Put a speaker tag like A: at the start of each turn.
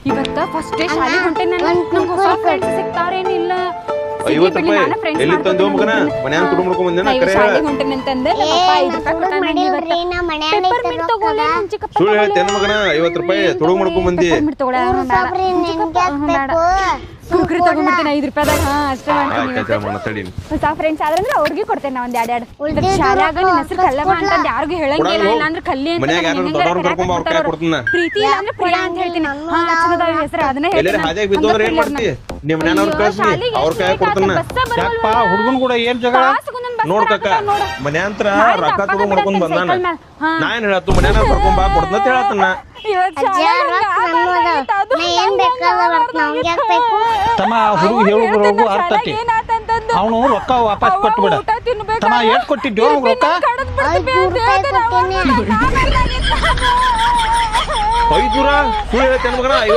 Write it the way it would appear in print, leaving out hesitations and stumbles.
A: ಇವತ್ತ first day ಶಾಲೆ ಹೊಂಟೇನ ನಂಗೆ ಹೊಸ ಫ್ರೆಂಡ್ಸ್ ಸಿಗ್ತಾರೇನಿಲ್ಲ
B: 50 ರೂಪಾಯಿ ಎಲ್ಲಿ ತಂದು ಮಗನ ಮನ್ಯಾನ ತುಡು ಮಾಡ್ಕೊಂಡ್ ಬಂದೇನ ಕರೆ
A: ಶಾಲೆ ಹೊಂಟೇನ ಅಂತಂದೆ ನಮ್ಮಪ್ಪ 5 ರೂಪಾಯಿ ಕೊಟ್ಟಾನ ಪೆಪ್ಪರ್ಮಿಂಟ್ ತಗೋಲೆ ಚಿಕ್ಕಪ್ಪ
B: ಸುಳ್ಳು ಹೇಳ್ತೇನ ಮಗನ 50 ರೂಪಾಯಿ ತುಡು ಮಾಡ್ಕೊಂಡ್ ಬಂದಿ
A: ಪೆಪ್ಪರ್ಮಿಂಟ್ ತಗೊಳ ಕುರ್ಕುರಿ ತಗೊಂಡ್ಬಿಡ್ತೇನೆ 5 ರೂಪಾಯಿದಾಗ ಅಷ್ಟೇ ಮಾಡ್ತೀನಿ ಹೊಸ ಫ್ರೆಂಡ್ಸ್ ಆದ್ರಂದ್ರೆ ಅವ್ರಿಗೆ ಕೊಡ್ತೇನೆ ನಾ ಒಂದ್ ಎರಡ್ ಶಾಲ್ಯಾಗ ನಿನ್ನ ಹೆಸರು ಕಲ್ಲಮ್ಮ ಅಂತಂದ್ ಯಾರಿಗೂ ಹೇಳಂಗಿಲ್ಲ ಇಲ್ಲ ಅಂದ್ರೆ ಕಲ್ಲಿ ಅಂತ ಪ್ರೀತಿ ಇಲ್ಲ ಅಂದ್ರೆ ಪ್ರಿಯಾ ಅಂತ ಹೇಳ್ತೀನಿ ಹಾ ಚಂದದ ಹೆಸರು ಅದನ್ನ
B: ಎಲ್ಲರ ಹಾದಿಯಾಗ ಬಿದ್ದು ಅಂದ್ರೆ ಏನ್ ಮಾಡ್ತಿ ನಿಮ್ಮ ಮನ್ಯಾನವ್ರ ಕಳ್ಸಿ ಅವ್ರ ಕೈ ಕೊಡ್ತಾನ
C: ಯಾಕಪ್ಪ ಹುಡುಗನ್ ಕೂಡ ಏನ್ ಜಗಳ
B: ನೋಡ್ ಕಾಕ ಮನ್ಯಾಂತ್ರ ರೊಕ್ಕ ತುಡು ಮಾಡ್ಕೊಂಡ್ ಬಂದಾನ ನಾ ಏನ್ ಹೇಳತ್ತು ಮನ್ಯಾನ ಕರ್ಕೊಂಡ್ ಬಾ ಕೊಡ್ತನ ಅಂತ ಹೇಳತ್ತನ
C: ತಮ್ಮ ಹುಡುಗ ಹೇಳುದ್ರೋಗು ಅರ್ಥ ಐತಿ ಅವನು ರೊಕ್ಕ ವಾಪಸ್ ಕೊಟ್ಬಿಡ ತಮ್ಮ ಎಷ್ಟ್ ಕೊಟ್ಟಿದ್ಯೋ ರೊಕ್ಕ
B: 500 ಸುಳ್ಳು ಹೇಳ್ತೇನ ಮಗನ 50